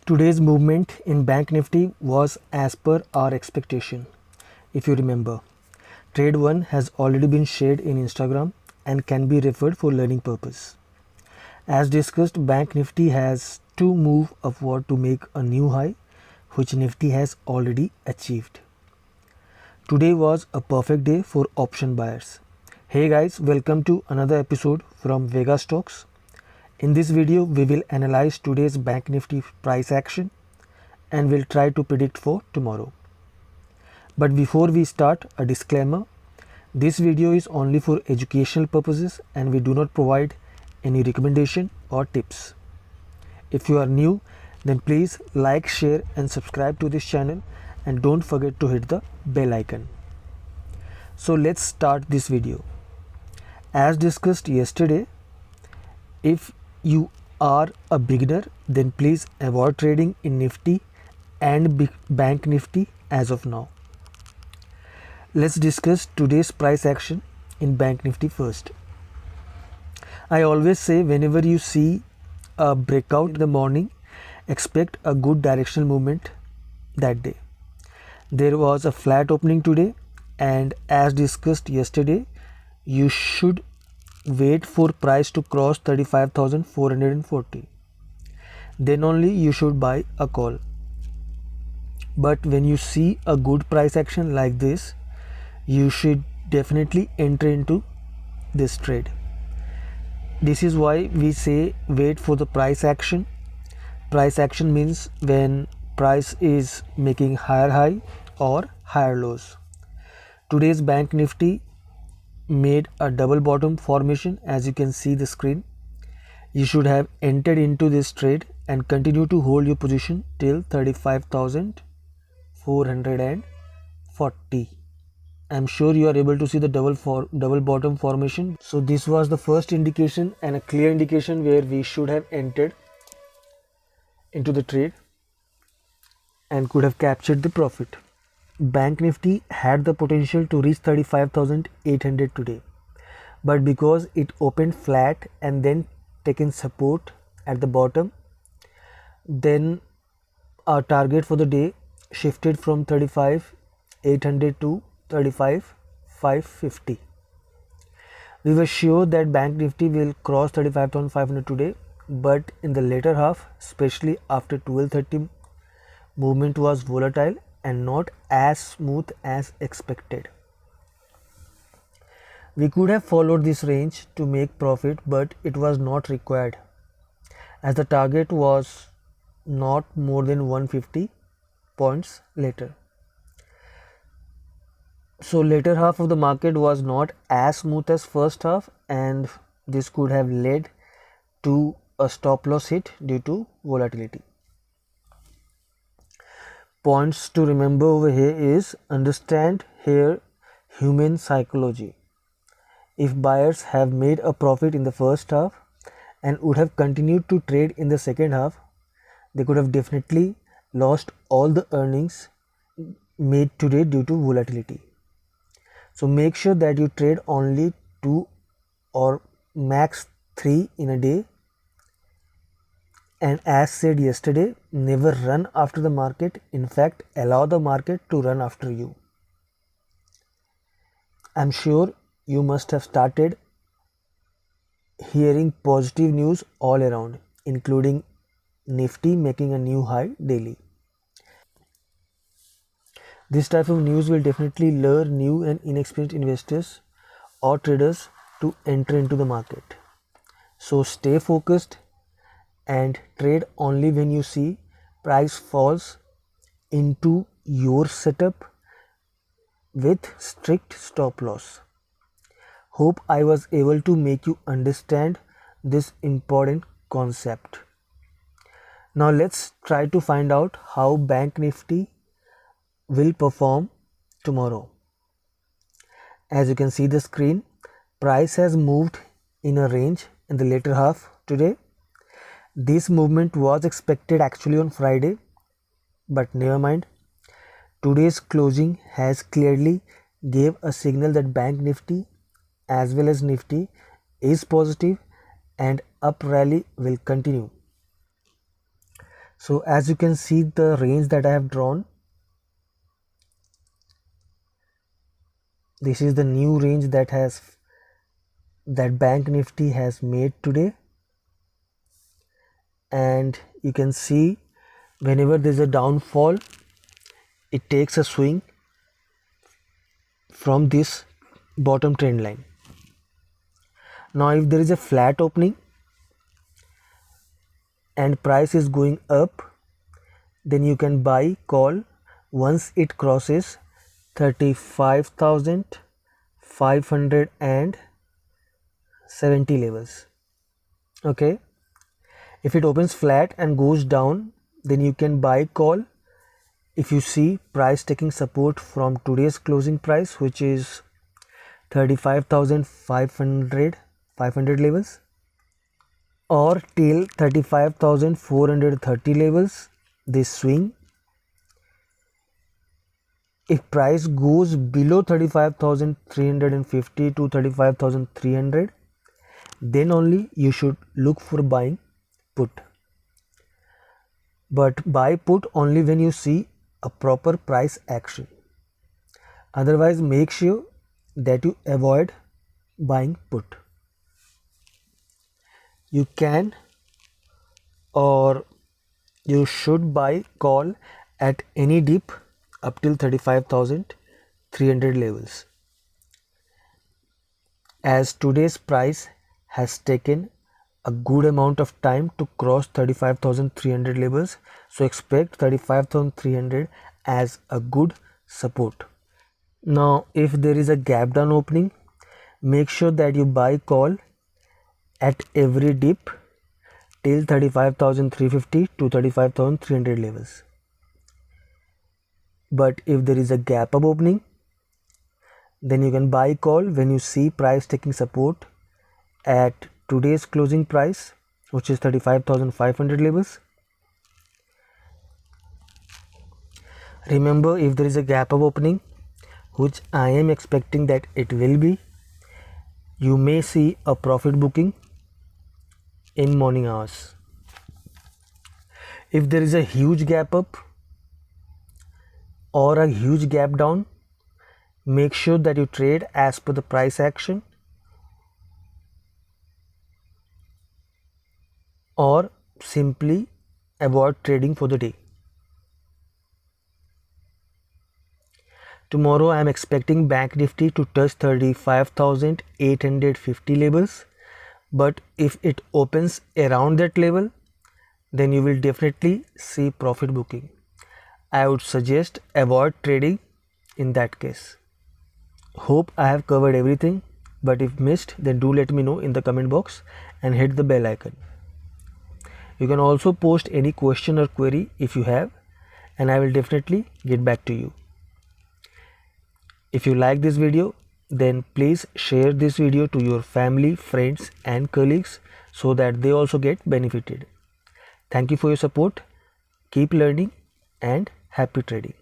Today's movement in Bank Nifty was as per our expectation. If you remember, Trade 1 has already been shared in Instagram and can be referred for learning purpose. As discussed, Bank Nifty has to move upward to make a new high, which Nifty has already achieved. Today was a perfect day for option buyers. Hey guys, welcome to another episode from Vega Stocks. In this video, we will analyze today's Bank Nifty price action and will try to predict for tomorrow. But before we start, a disclaimer. This video is only for educational purposes and we do not provide any recommendation or tips. If you are new, then please like, share and subscribe to this channel and don't forget to hit the bell icon. So let's start this video. As discussed yesterday, if you are a beginner, then please avoid trading in Nifty and Bank Nifty as of now. Let's discuss today's price action in Bank Nifty first. I always say whenever you see a breakout in the morning, expect a good directional movement that day. There was a flat opening today, and as discussed yesterday, you should wait for price to cross 35,440. Then only you should buy a call. But when you see a good price action like this, you should definitely enter into this trade. This is why we say wait for the price action. Price action means when price is making higher high or higher lows. Today's Bank Nifty made a double bottom formation, as you can see the screen. You should have entered into this trade and continue to hold your position till 35,440. I'm sure you are able to see the double bottom formation. So this was the first indication and a clear indication where we should have entered into the trade and could have captured the profit. Bank Nifty had the potential to reach 35,800 today, but because it opened flat and then taken support at the bottom, then our target for the day shifted from 35,800 to 35,550. We were sure that Bank Nifty will cross 35,500 today, but in the later half, especially after 12:30, movement was volatile and not as smooth as expected. We could have followed this range to make profit, but it was not required as the target was not more than 150 points later. So later half of the market was not as smooth as first half, and this could have led to a stop loss hit due to volatility. Points to remember over here is understand here human psychology. If buyers have made a profit in the first half and would have continued to trade in the second half, they could have definitely lost all the earnings made today due to volatility. So make sure that you trade only 2 or max 3 in a day. And as said yesterday, never run after the market. In fact, allow the market to run after you. I'm sure you must have started hearing positive news all around, including Nifty making a new high daily. This type of news will definitely lure new and inexperienced investors or traders to enter into the market. So stay focused and trade only when you see price falls into your setup with strict stop loss. Hope I was able to make you understand this important concept. Now let's try to find out how Bank Nifty will perform tomorrow. As you can see the screen, price has moved in a range in the later half today. This movement was expected actually on Friday, but never mind. Today's closing has clearly gave a signal that Bank Nifty as well as Nifty is positive and up rally will continue. So as you can see the range that I have drawn, this is the new range that Bank Nifty has made today. And you can see whenever there's a downfall, it takes a swing from this bottom trend line. Now if there is a flat opening and price is going up, then you can buy call once it crosses 35,570 levels. Okay, if it opens flat and goes down, then you can buy call if you see price taking support from today's closing price, which is 35,500 levels, or till 35,430 levels, this swing. If price goes below 35,350 to 35,300, then only you should look for buying put. But buy put only when you see a proper price action. Otherwise, make sure that you avoid buying put. You can or you should buy call at any dip up till 35,300 levels, as today's price has taken a good amount of time to cross 35,300 levels, so expect 35,300 as a good support. Now if there is a gap down opening, make sure that you buy call at every dip till 35,350 to 35,300 levels. But if there is a gap up opening, then you can buy call when you see price taking support at today's closing price, which is 35,500 levels. Remember, if there is a gap up opening, which I am expecting that it will be, you may see a profit booking in morning hours. If there is a huge gap up or a huge gap down, make sure that you trade as per the price action, or simply avoid trading for the day. Tomorrow I am expecting Bank Nifty to touch 35,850 levels, but if it opens around that level, then you will definitely see profit booking. I would suggest avoid trading in that case. Hope I have covered everything, but if missed, then do let me know in the comment box and hit the bell icon. You can also post any question or query if you have, and I will definitely get back to you. If you like this video, then please share this video to your family, friends and colleagues so that they also get benefited. Thank you for your support. Keep learning and happy trading.